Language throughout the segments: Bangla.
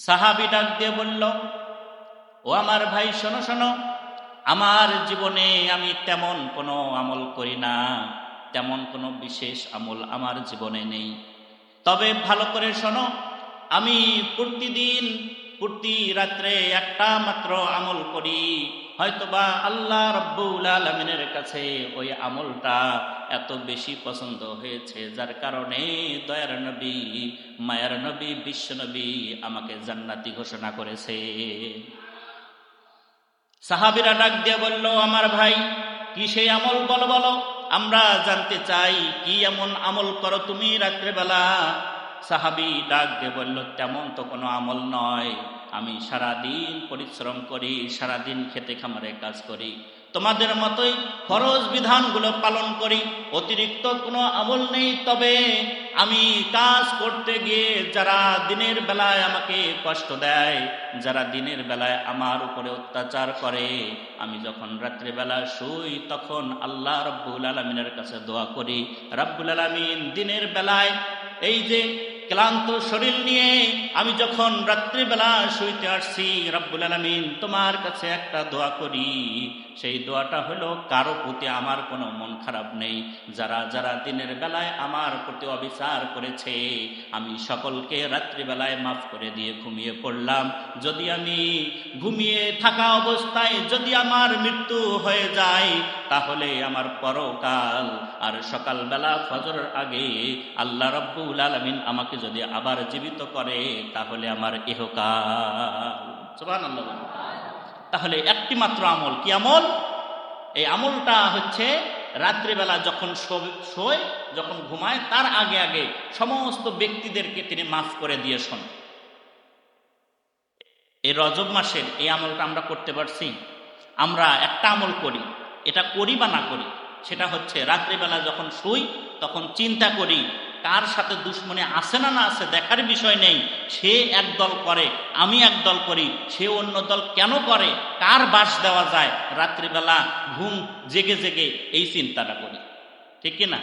সাহাবী ডাক দিয়ে বলল, ও আমার ভাই, শোনো শোনো, আমার জীবনে আমি তেমন কোনো আমল করি না, তেমন কোনো বিশেষ আমল আমার জীবনে নেই। তবে ভালো করে শোনো, আমি প্রতিদিন প্রতি রাত্রে একটা মাত্র আমল করি। হয়তোবা আল্লাহ রাব্বুল আলামিনের কাছে ওই আমলটা এত বেশি পছন্দ হয়েছে, যার কারণে দয়ার নবী, মায়ার নবী, বিশ্ব নবী আমাকে জান্নাতি ঘোষণা করেছে। সাহাবীরা ডাক দিয়ে বলল, আমার ভাই, কি সেই আমল, বলো বলো, আমরা জানতে চাই, কি এমন আমল করো তুমি রাত্রেবেলা? সাহাবী ডাক দিয়ে বলল, তেমন তো কোনো আমল নয়, আমি সারাদিন পরিশ্রম করি, সারাদিন খেতে খামারে কাজ করি, তোমাদের মতোই ফরজ বিধানগুলো পালন করি, অতিরিক্ত কোনো আমল নেই। তবে আমি কাজ করতে গিয়ে যারা দিনের বেলায় আমাকে কষ্ট দেয়, যারা দিনের বেলায় আমার উপরে অত্যাচার করে, আমি যখন রাত্রিবেলা শুই তখন আল্লাহ রাব্বুল আলামিনের কাছে দোয়া করি, রাব্বুল আলামিন দিনের বেলায় এই যে ক্লান্ত শরীর নিয়ে আমি যখন রাত্রিবেলা শুইতে আসছি, রাব্বুল আলামিন তোমার কাছে একটা দোয়া করি, সেই দোয়াটা হলো, কারো প্রতি আমার কোনো মন খারাপ নেই, যারা যারা দিনের বেলায় আমার প্রতি অবিচার করেছে আমি সকলকে রাত্রিবেলায় মাফ করে দিয়ে ঘুমিয়ে পড়লাম। যদি আমি ঘুমিয়ে থাকা অবস্থায় যদি আমার মৃত্যু হয়ে যায়, তাহলে আমার পরকাল আর সকালবেলা ফজরের আগে আল্লাহ রাব্বুল আলামিন আমাকে যদি আবার জীবিত করে, তাহলে আমার ইহকাল। সুবহানাল্লাহ। তাহলে একটি মাত্র আমল, কি আমল? এই আমলটা হচ্ছে রাত্রিবেলা যখন শোয়, যখন ঘুমায়, তার আগে আগে সমস্ত ব্যক্তিদেরকে তিনি মাফ করে দিয়ে শোন। এই রজব মাসের এই আমলটা আমরা করতে পারছি? আমরা একটা আমল করি, এটা করি বা না করি, সেটা হচ্ছে রাত্রিবেলা যখন শুই তখন চিন্তা করি কার সাথে দুশ্মনী আছে না না আছে দেখার বিষয় নেই, সে একদল করে, আমি একদল করি, সে অন্য দল কেন করে, কার বাস দেওয়া যায়, রাত্রিবেলা ঘুম জেগে জেগে এই চিন্তাটা করি। ঠিক কিনা?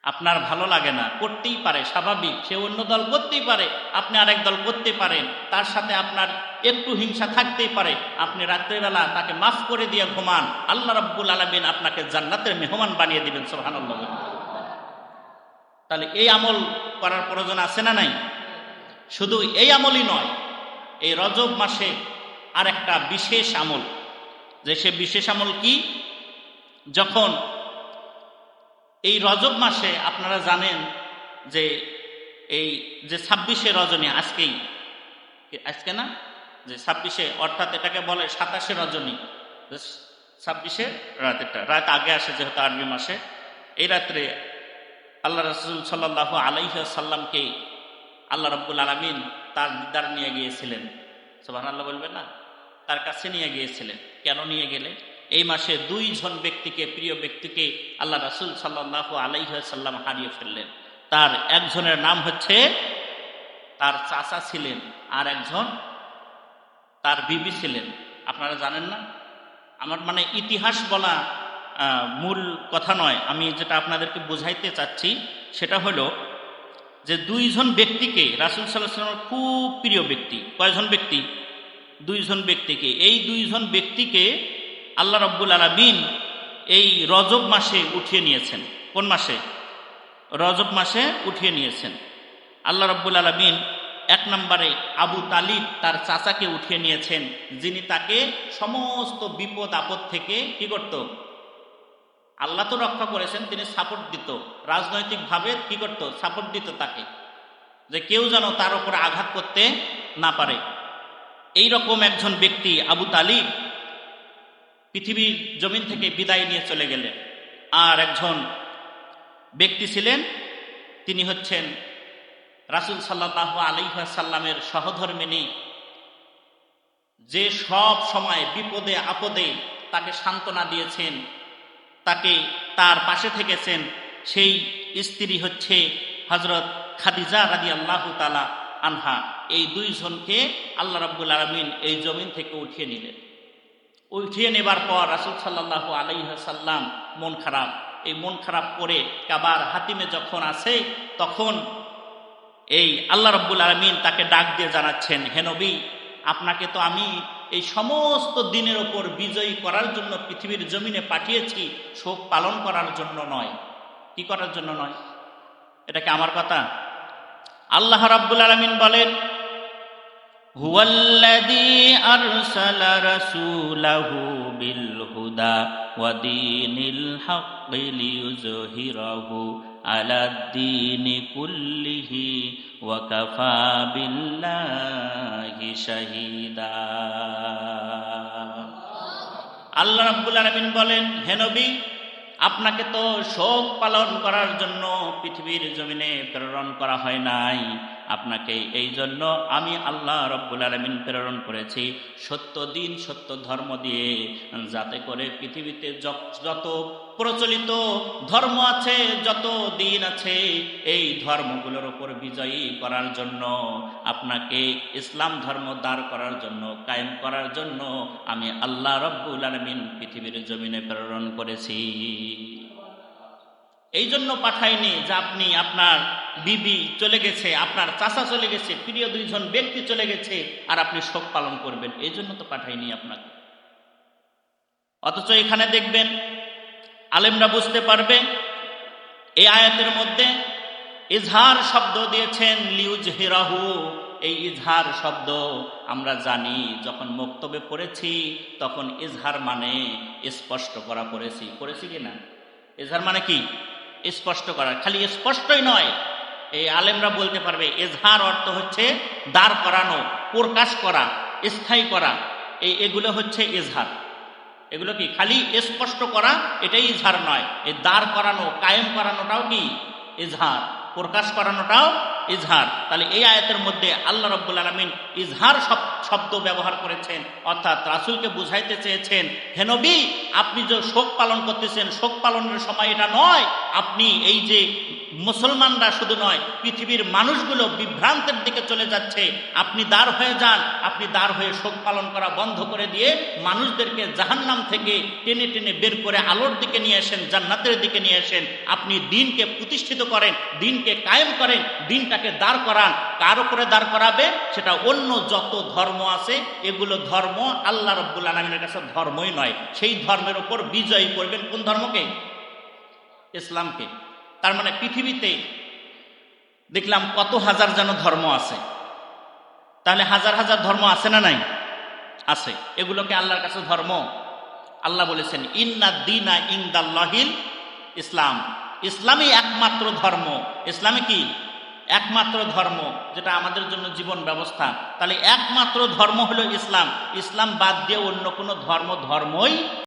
আপনার ভালো লাগে না, করতেই পারে, স্বাভাবিক, সে অন্য দল করতেই পারে, আপনি আরেক দল করতে পারেন, তার সাথে আপনার একটু হিংসা থাকতেই পারে, আপনি রাত্রিবেলা তাকে মাফ করে দিয়ে ঘুমান, আল্লাহ রাব্বুল আলামিন আপনাকে জান্নাতের মেহমান বানিয়ে দিবেন। সুবহানাল্লাহ। তাহলে এই আমল করার প্রয়োজন আছে না নাই? শুধু এই আমলই নয়, এই রজব মাসে আর একটা বিশেষ আমল, যে সে বিশেষ আমল কি? যখন এই রজব মাসে আপনারা জানেন যে এই যে 26শে রজনী, আজকে না, যে 26শে, অর্থাৎ এটাকে বলে 27শে রজনী, 26শে রাত আগে আসে যেহেতু আরবি মাসে, এই রাত্রে আল্লাহ রাসূল সাল্লাল্লাহু আলাইহি ওয়াসাল্লামকে আল্লাহ রাব্বুল আলামিন তার দিদার নিয়ে গিয়েছিলেন। সুবহানাল্লাহ বলবেন না? তার কাছে নিয়ে গিয়েছিলেন। কেন নিয়ে গেলে? এই মাসে দুইজন ব্যক্তিকে, প্রিয় ব্যক্তিকে আল্লাহ রাসূল সাল্লাল্লাহু আলাইহি ওয়াসাল্লাম হারিয়ে ফেললেন। তার একজনের নাম হচ্ছে, তার চাচা ছিলেন, আর একজন তার বিবি ছিলেন। আপনারা জানেন না? আমার মানে ইতিহাস বলা মূল কথা নয়, আমি যেটা আপনাদেরকে বোঝাইতে চাচ্ছি সেটা হলো যে দুইজন ব্যক্তিকে রাসূল সাল্লাল্লাহু আলাইহি ওয়াসাল্লামের খুব প্রিয় ব্যক্তি। কয়জন ব্যক্তি? দুইজন ব্যক্তিকে। এই দুইজন ব্যক্তিকে আল্লাহ রাব্বুল আলামিন এই রজব মাসে উঠিয়ে নিয়েছেন। কোন মাসে? রজব মাসে উঠিয়ে নিয়েছেন। আল্লাহ রাব্বুল আলামিন এক নম্বরে আবু তালিব, তার চাচাকে উঠিয়ে নিয়েছেন, যিনি তাকে সমস্ত বিপদ আপদ থেকে কি করত? আল্লাহ তো রক্ষা করেছেন, তিনি সাপোর্ট দিত, রাজনৈতিকভাবে কি করত? সাপোর্ট দিত তাকে, যে কেউ যেন তার উপরে আঘাত করতে না পারে। এই রকম একজন ব্যক্তি আবু তালিব পৃথিবীর জমিন থেকে বিদায় নিয়ে চলে গেলেন। আর একজন ব্যক্তি ছিলেন, তিনি হচ্ছেন রাসূল সাল্লাল্লাহু আলাইহি ওয়াসাল্লামের সহধর্মিণী, যে সব সময় বিপদে আপদে তাকে সান্ত্বনা দিয়েছেন, তাকে তার পাশে থেকেছেন, সেই স্ত্রী হচ্ছে হযরত খাদিজা রাদিয়াল্লাহু তাআলা আনহা। এই দুইজনকে আল্লাহ রাব্বুল আলামিন এই জমিন থেকে উঠিয়ে নিলেন। উঠিয়ে নেবার পর রাসূল সাল্লাল্লাহু আলাইহি ওয়াসাল্লাম মন খারাপ, এই মন খারাপ করে কাবার হাতিমে যখন আসে, তখন এই আল্লাহ রাব্বুল আলামিন তাকে ডাক দিয়ে জানাচ্ছেন, হে নবী, আপনাকে তো আমি এই সমস্ত দিনের ওপর বিজয়ী করার জন্য পৃথিবীর জমিনে পাঠিয়েছি, শোক পালন করার জন্য নয়। কি করার জন্য নয়? এটা কি আমার কথা? আল্লাহ রাব্বুল আলামিন বলেন, হুয়াল্লাযী আরসালা রাসূলাহু বিল হুদা ওয়া দীনিল হাক্কি লিইয়ুযহিরাহু আলাদ-দীনি কুল্লিহি ওয়া কাফা বিল্লাহি শাহীদা। আল্লাহ রাব্বুল আলামিন বলেন, হে নবী, আপনাকে তো শোক পালন করার জন্য পৃথিবীর জমিনে প্রেরণ করা হয় নাই। আপনাকে এই জন্য আমি আল্লাহ রাব্বুল আলামিন প্রেরণ করেছি সত্য দিন, সত্য ধর্ম দিয়ে, যাতে করে পৃথিবীতে যত প্রচলিত ধর্ম আছে, যত দিন আছে, এই ধর্মগুলোর উপর বিজয়ী করার জন্য, আপনাকে ইসলাম ধর্ম দাঁড় করার জন্য, কায়েম করার জন্য আমি আল্লাহ রাব্বুল আলামিন পৃথিবীর জমিনে প্রেরণ করেছি। এই জন্য পাঠাইনি যে আপনি, আপনার বিবি চলে গেছে, আপনার চাচা চলে গেছে, প্রিয় দুইজন ব্যক্তি চলে গেছে, আর আপনি শোক পালন করবেন। এই জন্য তো পাঠাইনি আপনাকে। অথচ এখানে দেখবেন আলেমরা বুঝতে পারবে, এই আয়াতের মধ্যে ইজহার শব্দ দিয়েছেন লিউজহিরাহু। এই ইজহার শব্দ আমরা জানি, যখন মক্তবে পড়েছি তখন ইজহার মানে স্পষ্ট করা পড়েছি কি না? ইজহার মানে কি? স্পষ্ট করা। খালি স্পষ্টই নয়, এই আলেমরা বলতে পারবে ইজহার অর্থ হচ্ছে দাঁড় করানো, প্রকাশ করা, স্থায়ী করা। এগুলো হচ্ছে ইজহার। এগুলো কি খালি স্পষ্ট করা, এটাই ইজহার নয়। এই দাঁড় করানো, কায়েম করানোটাও কি ইজহার, প্রকাশ করানোটাও ইজহার। তাহলে এই আয়াতের মধ্যে আল্লাহ রাব্বুল আলামিন ইজহার শব্দ ব্যবহার করেছেন, অর্থাৎ রাসূলকে বুঝাইতে চেয়েছেন, হে নবী, আপনি যে শোক পালন করতেছেন, শোক পালনের সময় এটা নয়। আপনি এই যে মুসলমানরা শুধু নয়, পৃথিবীর মানুষগুলো বিভ্রান্তের দিকে চলে যাচ্ছে, আপনি দাঁড় হয়ে যান। আপনি দাঁড় হয়ে শোক পালন করা বন্ধ করে দিয়ে মানুষদেরকে জাহান্নাম থেকে টেনে টেনে বের করে আলোর দিকে নিয়ে আসেন, জান্নাতের দিকে নিয়ে আসেন। আপনি দ্বীনকে প্রতিষ্ঠিত করেন, দ্বীনকে কায়েম করেন, দ্বীনটাকে দাঁড় করান। কার উপরে দাঁড় করাবে? সেটা অন্য যত ধর্ম আছে, এগুলো ধর্ম আল্লাহ রাব্বুল আলামিনের কাছে ধর্মই নয়। সেই ধর্মের উপর বিজয়ী করবেন কোন ধর্মকে? ইসলামকে। তার মানে পৃথিবীতে দেখলাম কত হাজার যেন ধর্ম আছে। তাহলে হাজার হাজার ধর্ম আছে না নাই? আছে। এগুলোকে আল্লাহর কাছে ধর্ম? আল্লাহ বলেছেন, ইন্নাদ দীনা ইনদাল্লাহিল ইসলাম। ইসলামই একমাত্র ধর্ম। ইসলামে কি? একমাত্র ধর্ম, যেটা আমাদের জন্য জীবন ব্যবস্থা। তাহলে একমাত্র ধর্ম হলো ইসলাম। ইসলাম বাদ দিয়ে অন্য কোনো ধর্মই